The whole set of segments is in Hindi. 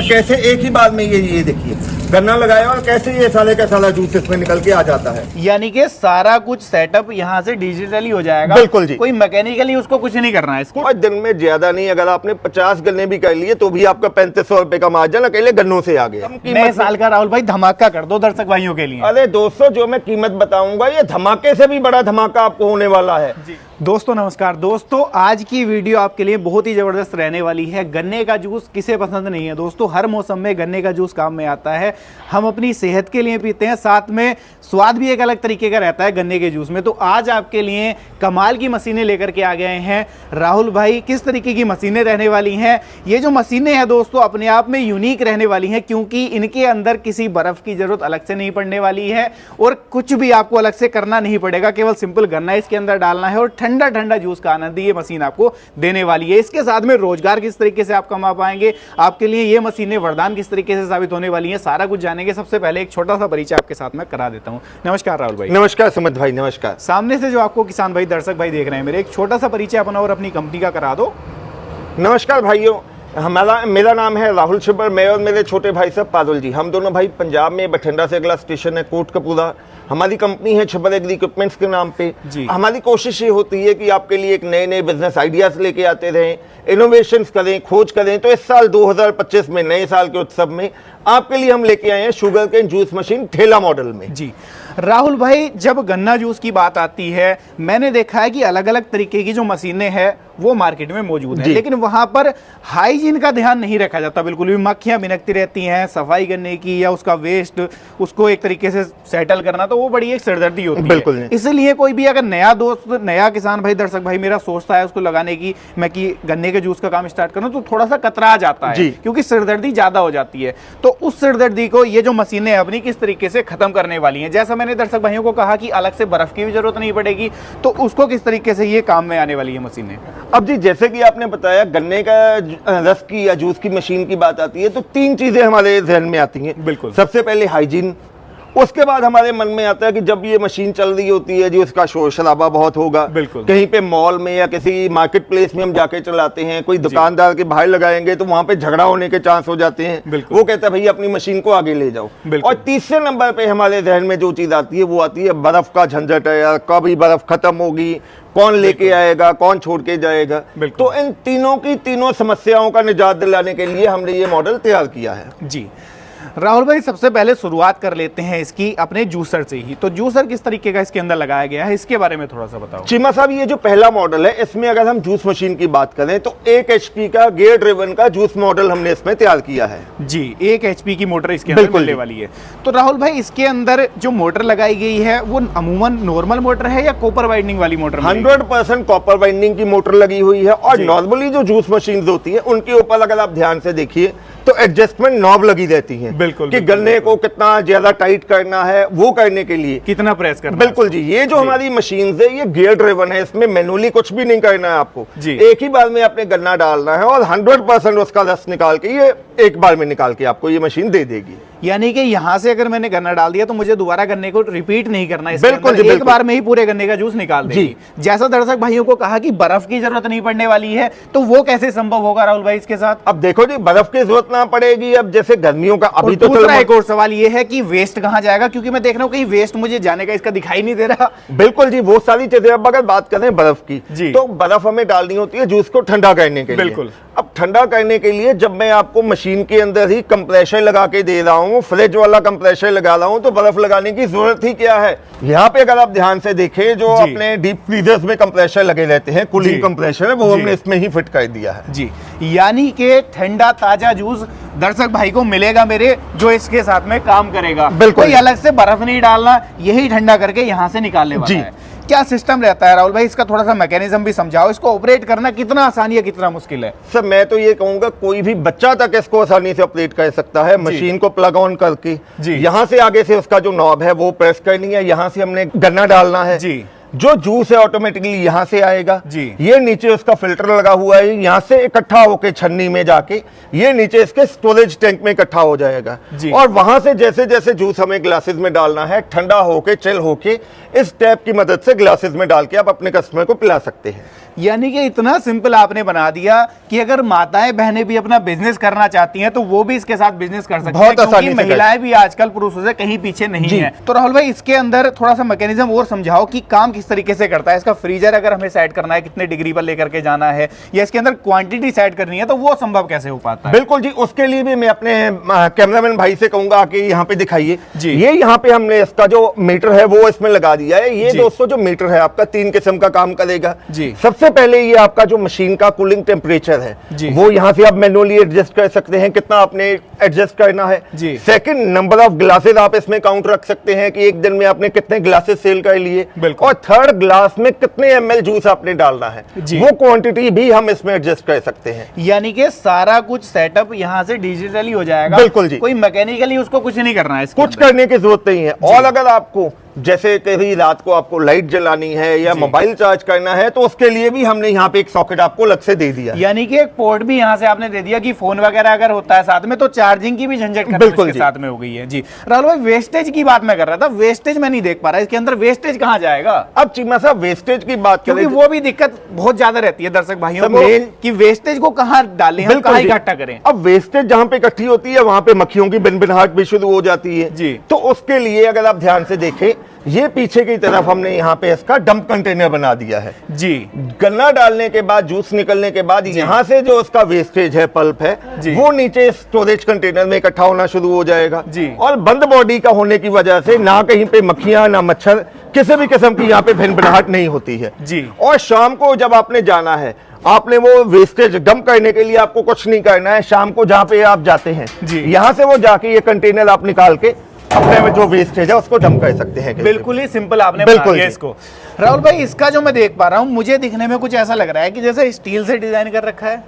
कैसे एक ही बार में ये देखिए गन्ना लगाया और कैसे ये साले का साला जूस इसमें निकल के आ जाता है। यानी कि सारा कुछ सेटअप यहाँ से डिजिटली हो जाएगा। बिल्कुल जी, कोई मैकेनिकली उसको कुछ नहीं करना है इसको। और दिन में ज्यादा नहीं, अगर आपने 50 गन्ने भी कर लिए तो भी आपका 3500 रुपए का मार्जिन अकेले गन्नों से आ गया। नए साल का राहुल भाई धमाका कर दो दर्शक भाइयों के लिए। अरे दोस्तों, जो मैं कीमत बताऊंगा ये धमाके से भी बड़ा धमाका आपको होने वाला है। दोस्तों नमस्कार। दोस्तों आज की वीडियो आपके लिए बहुत ही जबरदस्त रहने वाली है। गन्ने का जूस किसे पसंद नहीं है दोस्तों, हर मौसम में गन्ने का जूस काम में आता है। हम अपनी सेहत के लिए पीते हैं, साथ में स्वाद भी एक अलग तरीके का रहता है गन्ने के जूस में। तो आज आपके लिए कमाल की मशीनें लेकर के आ गए हैं राहुल भाई। किस तरीके की मशीनें रहने वाली हैं, ये जो मशीनें हैं दोस्तों अपने आप में यूनिक रहने वाली हैं, क्योंकि इनके अंदर किसी बर्फ की जरूरत अलग से नहीं पड़ने वाली है और कुछ भी आपको अलग से करना नहीं पड़ेगा। केवल सिंपल गन्ना इसके अंदर डालना है और ठंडा ठंडा जूस का आनंद ये मशीन आपको देने वाली है। इसके साथ में रोजगार किस तरीके से आप कमा पाएंगे, आपके लिए ये मशीनें वरदान किस तरीके से साबित होने वाली हैं, सारा कुछ जानेंगे। सबसे पहले एक छोटा सा परिचय आपके साथ में करा देता हूं। नमस्कार राहुल भाई। नमस्कार सुमित भाई। नमस्कार। सामने से जो आपको किसान भाई दर्शक भाई देख रहे हैं, मेरे एक छोटा सा परिचय अपना और अपनी कंपनी का करा दो। नमस्कार भाइयों, मेरा नाम है राहुल छिब्बर। मैं और मेरे छोटे भाई साहब पारुल जी, हम दोनों भाई पंजाब में बठिंडा से अगला स्टेशन है कोटकपूरा। हमारी कंपनी है छिब्बर एग्री इक्विपमेंट्स के नाम पे। हमारी कोशिश ये होती है कि आपके लिए एक नए नए बिजनेस आइडियाज लेके आते रहें, इनोवेशंस करें, खोज करें। तो इस साल 2025 में नए साल के उत्सव में आपके लिए हम लेके आए हैं शुगर केन जूस मशीन ठेला मॉडल में। जी राहुल भाई, जब गन्ना जूस की बात आती है, मैंने देखा है कि अलग अलग तरीके की जो मशीनें हैं वो मार्केट में मौजूद है, लेकिन वहां पर हाइजीन का ध्यान नहीं रखा जाता बिल्कुल भी। मक्खियां भिनकती रहती हैं, सफाई करने की या उसका वेस्ट उसको एक तरीके से सेटल करना, तो वो बड़ी एक सिरदर्दी होती है। बिल्कुल। इसलिए कोई भी अगर नया दोस्त, नया किसान भाई दर्शक भाई मेरा सोचता है उसको लगाने की, मैं कि गन्ने के जूस का काम स्टार्ट करूं, तो थोड़ा सा कतरा जाता है क्योंकि सिरदर्दी ज्यादा हो जाती है। तो उस सिरदर्दी को ये जो मशीनें अपनी किस तरीके से खत्म करने वाली हैं। जैसा मैंने दर्शक भाइयों को कहा कि अलग से बर्फ की भी जरूरत नहीं पड़ेगी, तो उसको किस तरीके से ये काम में आने वाली है मशीनें। अब जी, जैसे कि आपने बताया गन्ने का रस की या जूस की मशीन की बात आती है तो तीन चीजें हमारे ध्यान में आती हैं। बिल्कुल। सबसे पहले हाइजीन, उसके बाद हमारे मन में आता है कि जब ये मशीन चल रही होती है जी उसका शोर शराबा बहुत होगा। बिल्कुल। कहीं पे मॉल में या किसी मार्केट प्लेस में हम जाके चलाते हैं, कोई दुकानदार के बाहर लगाएंगे तो वहां पे झगड़ा होने के चांस हो जाते हैं। वो कहता है भैया अपनी मशीन को आगे ले जाओ। और तीसरे नंबर पे हमारे जहन में जो चीज आती है वो आती है बर्फ का झंझट है यार, कभी बर्फ खत्म होगी, कौन लेके आएगा, कौन छोड़ के जाएगा। तो इन तीनों समस्याओं का निजात दिलाने के लिए हमने ये मॉडल तैयार किया है। जी राहुल भाई, सबसे पहले शुरुआत कर लेते हैं इसकी अपने जूसर से ही। तो जूसर किस तरीके का इसके अंदर लगाया गया है, इसके बारे में थोड़ा सा बताओ। चीमा साहब, ये जो पहला मॉडल है इसमें अगर हम जूस मशीन की बात करें तो 1 HP का गियर ड्रिवन का जूस मॉडल हमने इसमें तैयार किया है। जी 1 HP की मोटर इसके अंदर मिलने वाली है। तो राहुल भाई, इसके अंदर जो मोटर लगाई गई है वो अमूमन नॉर्मल मोटर है या कॉपर वाइंडिंग वाली मोटर? 100% कॉपर वाइंडिंग की मोटर लगी हुई है। और नॉर्मली जो जूस मशीन होती है उनके ऊपर अगर आप ध्यान से देखिए तो एडजस्टमेंट नॉब लगी रहती है। बिल्कुल। कि गन्ने को कितना ज्यादा टाइट करना है वो करने के लिए कितना प्रेस करना। बिल्कुल जी। ये जो हमारी मशीन है ये गियर ड्रिवन है, इसमें मैनुअली कुछ भी नहीं करना है आपको। एक ही बार में आपने गन्ना डालना है और 100% उसका रस निकाल के ये एक बार में निकाल के आपको ये मशीन दे देगी। यानी कि यहाँ से अगर मैंने गन्ना डाल दिया तो मुझे दोबारा गन्ने को रिपीट नहीं करना है। बिल्कुल। एक बार में ही पूरे गन्ने का जूस निकाल देगी। जैसा दर्शक भाइयों को कहा कि बर्फ की जरूरत नहीं पड़ने वाली है, तो वो कैसे संभव होगा राहुल भाई इसके साथ? अब देखो जी, बर्फ की जरूरत ना पड़ेगी। अब जैसे गर्मियों का अभी तो दूसरा एक और सवाल ये है कि वेस्ट कहाँ जाएगा, क्योंकि मैं देख रहा हूँ कहीं वेस्ट मुझे जाने का इसका दिखाई नहीं दे रहा। बिल्कुल जी, वो सारी चीजें। अब अगर बात करें बर्फ की तो बर्फ हमें डालनी होती है जूस को ठंडा करने के लिए। बिल्कुल। अब ठंडा करने के लिए जब मैं आपको मशीन के अंदर ही कंप्रेसर लगा के दे रहा हूँ, फ्रिज वाला कंप्रेसर लगा रहा हूँ, तो बर्फ लगाने की जरूरत ही क्या है। यहाँ पे अगर आप ध्यान से देखें, जो अपने डीप फ्रीजर्स में कंप्रेसर लगे रहते हैं, कूलिंग कंप्रेसर है, वो हमने इसमें ही फिट कर दिया है। जी, यानी कि ठंडा ताजा जूस दर्शक भाई को मिलेगा मेरे, जो इसके साथ में काम करेगा। बिल्कुल। कोई अलग से बर्फ नहीं डालना, यही ठंडा करके यहाँ से निकालने वाला है। क्या सिस्टम रहता है राहुल भाई, इसका थोड़ा सा मैकेनिज्म भी समझाओ। इसको ऑपरेट करना कितना आसान या कितना मुश्किल है? सर मैं तो ये कहूंगा कोई भी बच्चा तक इसको आसानी से ऑपरेट कर सकता है। मशीन को प्लग ऑन करके यहाँ से आगे से उसका जो नॉब है वो प्रेस करनी है, यहाँ से हमने गन्ना डालना है जी। जो जूस है ऑटोमेटिकली यहाँ से आएगा जी। ये नीचे उसका फिल्टर लगा हुआ है, यहाँ से इकट्ठा होके छन्नी में जाके ये नीचे इसके स्टोरेज टैंक में इकट्ठा हो जाएगा और वहां से जैसे जैसे जूस हमें ग्लासेस में डालना है, ठंडा होके चिल होके इस टैप की मदद से ग्लासेस में डाल के आप अपने कस्टमर को पिला सकते हैं। यानी कि इतना सिंपल आपने बना दिया कि अगर माताएं बहनें भी अपना बिजनेस करना चाहती हैं तो वो भी इसके साथ बिजनेस कर सकती हैं, बहुत क्योंकि आसानी से महिलाएं भी आजकल पुरुषों से कहीं पीछे नहीं है। तो राहुल भाई इसके अंदर थोड़ा सा मैकेनिज्म और समझाओ कि काम किस तरीके से करता है। इसका फ्रीजर अगर हमें सेट करना है कितने डिग्री पर लेकर के जाना है या इसके अंदर क्वांटिटी सेट करनी है तो वो संभव कैसे हो पाता है? बिल्कुल जी, उसके लिए भी मैं अपने कैमरामैन भाई से कहूंगा कि यहाँ पे दिखाइए जी। ये यहाँ पे हमने इसका जो मीटर है वो इसमें लगा दिया है। ये दोस्तों जो मीटर है आपका 3 किस्म का काम करेगा जी। सबसे पहले ये आपका जो मशीन का कूलिंग टेम्परेचर है वो यहाँ से आप मैनुअली एडजस्ट कर सकते हैं, कितना आपने एडजस्ट करना है। सेकंड, नंबर ऑफ ग्लासेस आप इसमें काउंट रख सकते हैं कि एक दिन में आपने कितने ग्लासेस सेल कर लिए। और थर्ड, ग्लास में कितने ml जूस आपने डालना है वो क्वांटिटी भी हम इसमें एडजस्ट कर सकते हैं। यानी कि सारा कुछ सेटअप यहाँ से डिजिटली हो जाएगा। बिल्कुल जी, कोई मैकेनिकली उसको कुछ नहीं करना है, कुछ करने की जरूरत नहीं है। और अगर आपको जैसे कभी रात को आपको लाइट जलानी है या मोबाइल चार्ज करना है तो उसके लिए भी हमने यहाँ पे एक सॉकेट आपको अलग से दे दिया। यानी कि एक पोर्ट भी यहाँ से आपने दे दिया कि फोन वगैरह अगर होता है साथ में तो चार्जिंग की भी झंझट बिल्कुल साथ में हो गई है। जी राहुल भाई, वेस्टेज की बात मैं कर रहा था, वेस्टेज मैं नहीं देख पा रहा, इसके अंदर वेस्टेज कहाँ जाएगा? अब चीमा साहब वेस्टेज की बात करें, वो भी दिक्कत बहुत ज्यादा रहती है दर्शक भाइयों को कि वेस्टेज को कहाँ डालें, हम कहाँ इकट्ठा करें। अब वेस्टेज जहाँ पे इकट्ठी होती है वहां पे मक्खियों की बिनबिनाहट भी शुरू हो जाती है जी। तो उसके लिए अगर आप ध्यान से देखें, ये पीछे की तरफ हमने यहाँ पे इसका डंप कंटेनर बना दिया है जी। गन्ना डालने के बाद, जूस निकलने के बाद यहाँ से जो उसका वेस्टेज है, पल्प है, वो नीचे स्टोरेज कंटेनर में इकट्ठा होना शुरू हो जाएगा जी। और बंद बॉडी का होने की वजह से ना कहीं पे मक्खियां ना मच्छर किसी भी किस्म की यहाँ पे भिनभिनाहट नहीं होती है जी। और शाम को जब आपने जाना है, आपने वो वेस्टेज डंप करने के लिए आपको कुछ नहीं करना है। शाम को जहाँ पे आप जाते हैं यहाँ से वो जाके ये कंटेनर आप निकाल के अपने में जो वेस्टेज है उसको डंप कर सकते हैं। बिल्कुल ही सिंपल आपने बना दिया इसको। राहुल भाई, इसका जो मैं देख पा रहा हूँ, मुझे दिखने में कुछ ऐसा लग रहा है कि जैसे स्टील से डिजाइन कर रखा है।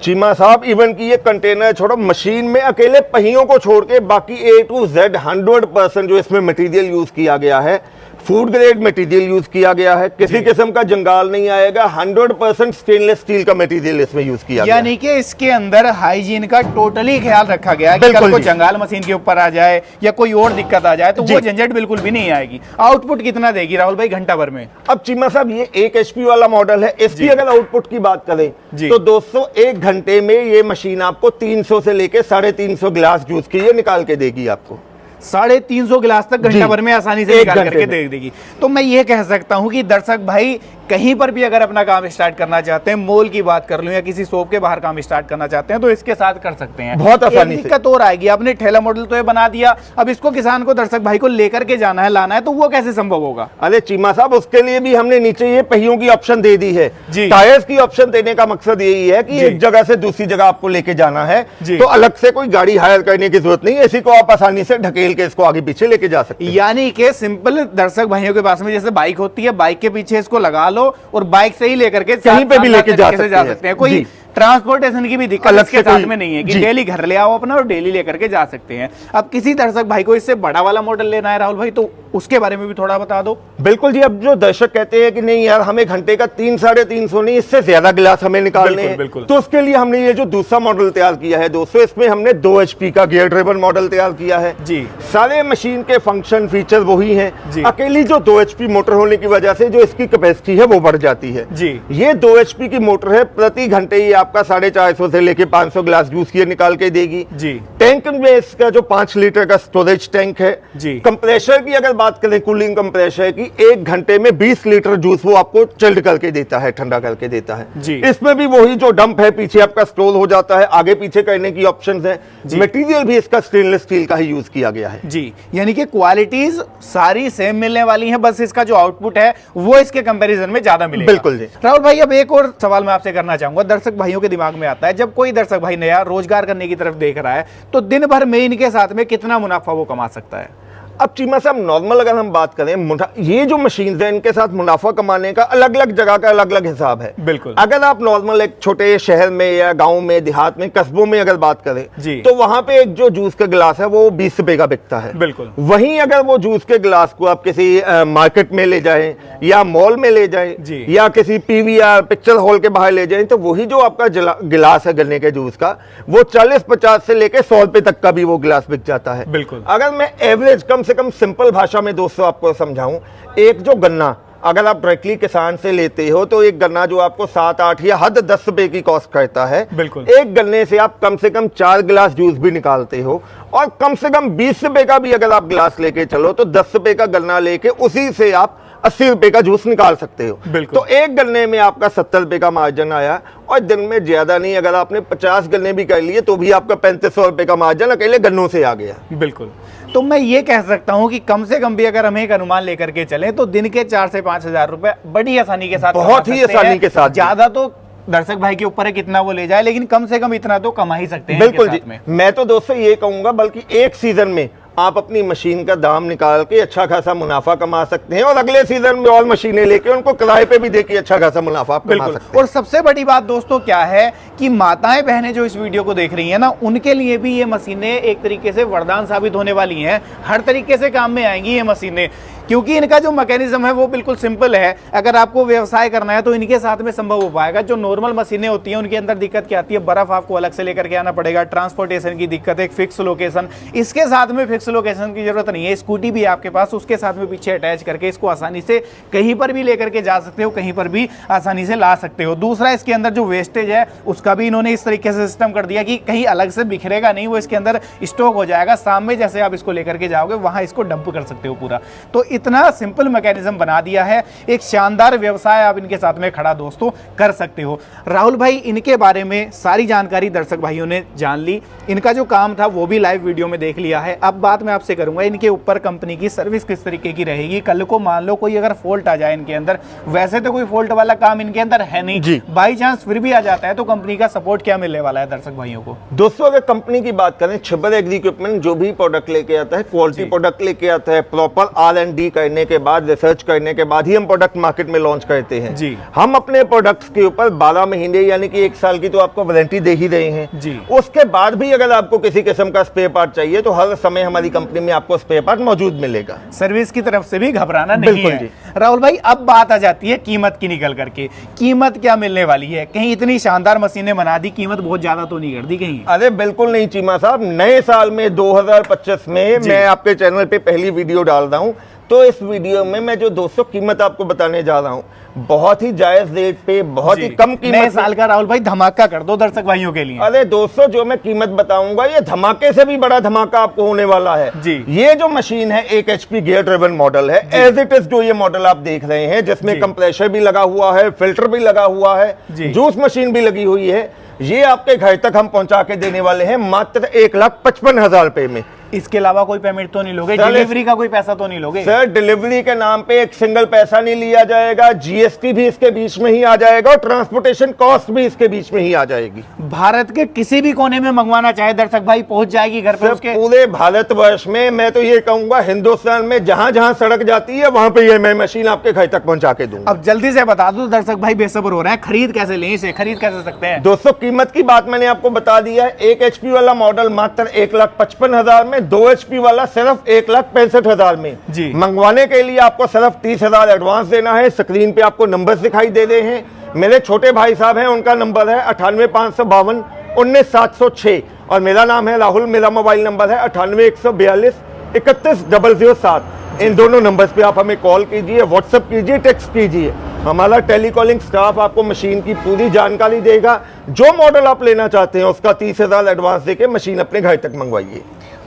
चीमा साहब, इवन की ये कंटेनर छोड़ो, मशीन में अकेले पहियों को छोड़ के बाकी A to Z 100% जो इसमें मटेरियल यूज किया गया है, फूड ग्रेड मटेरियल यूज किया गया है, किसी किस्म का जंगाल नहीं आएगा। 100% स्टेनलेस स्टील का मटेरियल इसमें यूज किया गया है। यानी कि इसके अंदर हाइजीन का टोटली ख्याल रखा गया है कि कल को जंगाल मशीन के ऊपर आ जाए या कोई और दिक्कत आ जाए तो वो झंझट बिल्कुल भी नहीं आएगी। आउटपुट कितना देगी राहुल भाई घंटा भर में? अब चीमा साहब, ये 1 HP वाला मॉडल है, इसकी अगर आउटपुट की बात करें तो दोस्तों 1 घंटे में ये मशीन आपको 300 से लेके 350 गिलास जूस की ये निकाल के देगी आपको। 350 गिलास तक घंटा भर में आसानी से निकाल करके दे देगी। तो मैं ये कह सकता हूं कि दर्शक भाई कहीं पर भी अगर अपना काम स्टार्ट करना चाहते हैं, मॉल की बात कर लूं या किसी शॉप के बाहर काम स्टार्ट करना चाहते हैं तो इसके साथ कर सकते हैं बहुत आसानी से। दिक्कत और आएगी, आपने ठेला मॉडल तो ये बना दिया, अब इसको किसान को, दर्शक भाई को लेकर के जाना है, लाना है, तो वो कैसे संभव होगा? अरे चीमा साहब, उसके लिए भी हमने नीचे ये पहियों की ऑप्शन दे दी है। टायर्स की ऑप्शन देने का मकसद यही है कि एक जगह से दूसरी जगह आपको लेके जाना है तो अलग से कोई गाड़ी हायर करने की जरूरत नहीं है, इसी को आप आसानी से ढकेल के इसको आगे पीछे लेके जा सकते हैं। यानी कि सिंपल दर्शक भाइयों के पास में जैसे बाइक होती है, बाइक के पीछे इसको लगा लो और बाइक से ही लेकर के कहीं पे भी लेके जा सकते हैं। कोई ट्रांसपोर्टेशन की भी दिक्कत इसके साथ में नहीं है कि डेली घर ले आओ अपना और डेली लेकर के जा सकते हैं। अब किसी दर्शक भाई को इससे बड़ा वाला मॉडल लेना है राहुल भाई, तो उसके बारे में भी थोड़ा बता दो। बिल्कुल जी, अब जो दर्शक कहते हैं कि नहीं यार हमें घंटे का 300-350 नहीं, इससे ज्यादा गिलास हमें निकालने हैं, तो उसके लिए हमने ये जो दूसरा मॉडल तैयार किया है दोस्तों, इसमें हमने 2 HP का गियर ड्राइवर मॉडल तैयार किया है जी। सारे मशीन के फंक्शन फीचर वही है, अकेली जो 2 HP मोटर होने की वजह से जो इसकी कैपेसिटी है वो बढ़ जाती है जी। ये 2 HP की मोटर है, प्रति घंटे ये आपका 450 से लेके 500 गिलास जूस ये निकाल के देगी जी। टैंक में इसका जो 5 लीटर का स्टोरेज टैंक है जी। कंप्रेसर की अगर बात करें, कूलिंग कंप्रेसर की, 1 घंटे में 20 लीटर जूस वो आपको चिल्ड करके देता है, ठंडा करके देता है जी। इसमें भी वही जो डंप है पीछे आपका स्टोर हो जाता है, आगे पीछे करने की ऑप्शंस है। मटेरियल भी इसका स्टेनलेस स्टील का ही यूज किया गया है जी। यानी कि क्वालिटीज सारी सेम मिलने वाली है, बस इसका जो आउटपुट है वो इसके कंपैरिजन में ज्यादा मिलेगा। बिल्कुल जी। राहुल भाई, अब एक और सवाल मैं आपसे करना चाहूंगा, दर्शक भाइयों के दिमाग में आता है, जब कोई दर्शक भाई नया रोजगार करने की तरफ देख रहा है तो दिन भर में इनके साथ में कितना मुनाफा वो कमा सकता है? अब चीमा साहब, नॉर्मल अगर हम बात करें, ये जो मशीन है इनके साथ मुनाफा कमाने का अलग अलग जगह का अलग अलग हिसाब है। बिल्कुल। अगर आप नॉर्मल एक छोटे शहर में या गांव में, देहात में, कस्बों में अगर बात करें तो वहां पे एक जो जूस का गिलास है वो 20 रुपए का बिकता है। बिल्कुल। वहीं अगर वो जूस के गिलास को आप किसी मार्केट में ले जाए या मॉल में ले जाए या किसी PVR पिक्चर हॉल के बाहर ले जाए तो वही जो आपका गिलास है गन्ने के जूस का, वो 40-50 से लेके 100 रुपए तक का भी वो गिलास बिक जाता है। बिल्कुल। अगर मैं एवरेज कम से कम सिंपल भाषा में दोस्तों आपको समझाऊं, एक जो गन्ना अगर आप डायरेक्टली किसान से लेते हो तो एक गन्ना जो आपको 7-8 या हद 10 रुपए की कॉस्ट करता है, बिल्कुल। एक गन्ने से आप कम से कम 4 गिलास जूस भी निकालते हो। और कम से कम 20 रुपए का भी अगर आप गिलास लेके चलो तो 10 रुपए का गन्ना लेके उसी से आप 80 रुपए का जूस निकाल सकते हो। बिल्कुल। तो एक गन्ने में आपका 70 रुपए का मार्जिन आया, और दिन में ज्यादा नहीं, अगर आपने 50 गन्ने भी कर लिए तो भी आपका 3500 रुपए का मार्जिन अकेले गन्नों से आ गया। बिल्कुल। तो मैं ये कह सकता हूं कि कम से कम भी अगर हम एक अनुमान लेकर के चलें तो दिन के 4 से 5 हजार रुपए बड़ी आसानी के साथ, बहुत ही आसानी के साथ। ज्यादा तो दर्शक भाई के ऊपर है कितना वो ले जाए, लेकिन कम से कम इतना तो कमा ही सकते हैं। बिल्कुल जी, मैं तो दोस्तों ये कहूंगा बल्कि एक सीजन में आप अपनी मशीन का दाम निकाल के अच्छा खासा मुनाफा कमा सकते हैं, और अगले सीजन में और मशीनें लेके उनको किराए पे भी देके अच्छा खासा मुनाफा आप कमा सकते हैं। और सबसे बड़ी बात दोस्तों क्या है कि माताएं बहनें जो इस वीडियो को देख रही हैं ना, उनके लिए भी ये मशीनें एक तरीके से वरदान साबित होने वाली हैं। हर तरीके से काम में आएंगी ये मशीनें, क्योंकि इनका जो मैकेनिज्म है वो बिल्कुल सिंपल है। अगर आपको व्यवसाय करना है तो इनके साथ में संभव हो पाएगा। जो नॉर्मल मशीनें होती हैं उनके अंदर दिक्कत क्या आती है, बर्फ आपको अलग से लेकर के आना पड़ेगा, ट्रांसपोर्टेशन की दिक्कत, एक फिक्स लोकेशन। इसके साथ में फिक्स लोकेशन की जरूरत नहीं है, स्कूटी भी आपके पास, उसके साथ में पीछे अटैच करके इसको आसानी से कहीं पर भी लेकर के जा सकते हो, कहीं पर भी आसानी से ला सकते हो। दूसरा, इसके अंदर जो वेस्टेज है उसका भी इन्होंने इस तरीके से सिस्टम कर दिया कि कहीं अलग से बिखरेगा नहीं, वो इसके अंदर स्टॉक हो जाएगा। शाम में जैसे आप इसको लेकर के जाओगे वहां इसको डंप कर सकते हो पूरा। तो इतना सिंपल मैकेनिज्म बना दिया है, एक शानदार व्यवसाय आप इनके साथ में खड़ा दोस्तों कर सकते हो। राहुल भाई, इनके बारे में सारी जानकारी दर्शक भाइयों ने जान ली, इनका जो काम था वो भी लाइव वीडियो में देख लिया है। अब बात मैं आपसे करूंगा इनके ऊपर कंपनी की सर्विस किस तरीके की रहेगी। कल को मान लो कोई अगर फॉल्ट आ जाए इनके अंदर, वैसे तो कोई फॉल्ट वाला काम इनके अंदर है नहीं, बाई चांस फिर भी आ जाता है तो कंपनी का सपोर्ट क्या मिलने वाला है दर्शक भाइयों को? दोस्तों, अगर कंपनी की बात करें, छिब्बर एग्री इक्विपमेंट जो भी प्रोडक्ट लेके आता है, क्वालिटी प्रोडक्ट लेके आता है, प्रॉपर R&D करने के बाद, रिसर्च करने के बाद ही हम प्रोडक्ट मार्केट में लॉन्च करते हैं जी। हम अपने प्रोडक्ट्स के ऊपर 12 महीने यानी कि 1 साल की तो आपको वारंटी दे ही रहे हैं जी। उसके बाद भी अगर आपको किसी किस्म का स्पेयर पार्ट चाहिए तो हर समय हमारी कंपनी में आपको स्पेयर पार्ट मौजूद मिलेगा। सर्विस की तरफ से भी घबराना नहीं है। जी। राहुल भाई, अब बात आ जाती है कीमत की निकल करके। कीमत क्या मिलने वाली है? कहीं इतनी शानदार मशीनें बना दी, कीमत बहुत ज्यादा तो नहीं कर दी कहीं? अरे बिल्कुल नहीं चीमा साहब, नए साल में 2025 में मैं आपके चैनल पे पहली वीडियो डाल रहा हूं, तो इस वीडियो में मैं जो दोस्तों कीमत आपको बताने जा रहा हूं बहुत ही जायज रेट पे, बहुत ही कम कीमत। नए साल का राहुल भाई धमाका कर दो दर्शक भाइयों के लिए। अरे दोस्तों, जो मैं कीमत बताऊंगा ये धमाके से भी बड़ा धमाका आपको होने वाला है जी। ये जो मशीन है 1 HP गियर ड्रिवन मॉडल है, एज इट इज जो ये मॉडल आप देख रहे हैं, जिसमें कंप्रेसर भी लगा हुआ है, फिल्टर भी लगा हुआ है, जूस मशीन भी लगी हुई है। ये आपके घर तक हम पहुंचा के देने वाले हैं मात्र 1,55,000 रुपए में। इसके अलावा कोई पेमेंट तो नहीं लोगे? डिलीवरी का कोई पैसा तो नहीं लोगे? सर, डिलीवरी के नाम पे एक सिंगल पैसा नहीं लिया जाएगा, GST भी इसके बीच में ही आ जाएगा और ट्रांसपोर्टेशन कॉस्ट भी इसके बीच में ही आ जाएगी। भारत के किसी भी कोने में मंगवाना चाहे दर्शक भाई, पहुंच जाएगी घर पे उसके? पूरे भारतवर्ष में, मैं तो ये कहूंगा हिंदुस्तान में जहां जहां सड़क जाती है वहां पे ये मैं मशीन आपके घर तक पहुंचा के दूंगा। अब जल्दी से बता दो, दर्शक भाई बेसब्र हो रहे हैं, खरीद कैसे लें इसे, खरीद कैसे सकते हैं? दोस्तों, कीमत की बात मैंने आपको बता दिया है। 1 HP वाला मॉडल मात्र 1,55,000 में, 2 HP वाला सिर्फ 1,65,000 में जी। मंगवाने के लिए आपको सिर्फ 30,000 एडवांस देना है। स्क्रीन पे आपको नंबर दिखाई दे रहे हैं, मेरे छोटे भाई साहब हैं, उनका नंबर है 98,552 19,706 और मेरा नाम है राहुल। मेरा मोबाइल नंबर है 98,142 31,007। इन दोनों नंबर्स पे आप हमें कॉल कीजिए, व्हाट्सएप कीजिए, टेक्स्ट कीजिए। हमारा टेलीकॉलिंग स्टाफ आपको मशीन की पूरी जानकारी देगा। जो मॉडल आप लेना चाहते हैं उसका 30,000 एडवांस देके मशीन अपने घर तक मंगवाइए।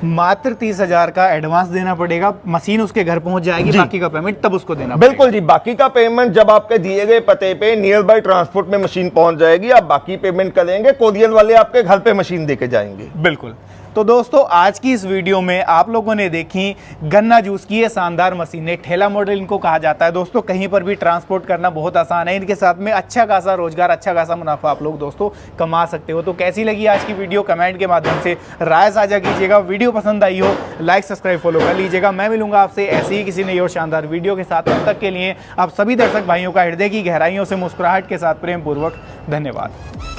मात्र 30,000 का एडवांस देना पड़ेगा, मशीन उसके घर पहुंच जाएगी, बाकी का पेमेंट तब उसको देना पड़ेगा। बिल्कुल जी, बाकी का पेमेंट जब आपके दिए गए पते पे नियर बाय ट्रांसपोर्ट में मशीन पहुंच जाएगी, आप बाकी पेमेंट करेंगे, कोरियर वाले आपके घर पे मशीन देके जाएंगे। बिल्कुल। तो दोस्तों, आज की इस वीडियो में आप लोगों ने देखी गन्ना जूस की ये शानदार मशीनें, ठेला मॉडल इनको कहा जाता है दोस्तों। कहीं पर भी ट्रांसपोर्ट करना बहुत आसान है, इनके साथ में अच्छा खासा रोजगार, अच्छा खासा मुनाफा आप लोग दोस्तों कमा सकते हो। तो कैसी लगी आज की वीडियो, कमेंट के माध्यम से राय साझा कीजिएगा। वीडियो पसंद आई हो लाइक सब्सक्राइब फॉलो कर लीजिएगा। मैं मिलूंगा आपसे ऐसी ही किसी नई और शानदार वीडियो के साथ। तब तक के लिए आप सभी दर्शक भाइयों का हृदय की गहराइयों से मुस्कुराहट के साथ प्रेम पूर्वक धन्यवाद।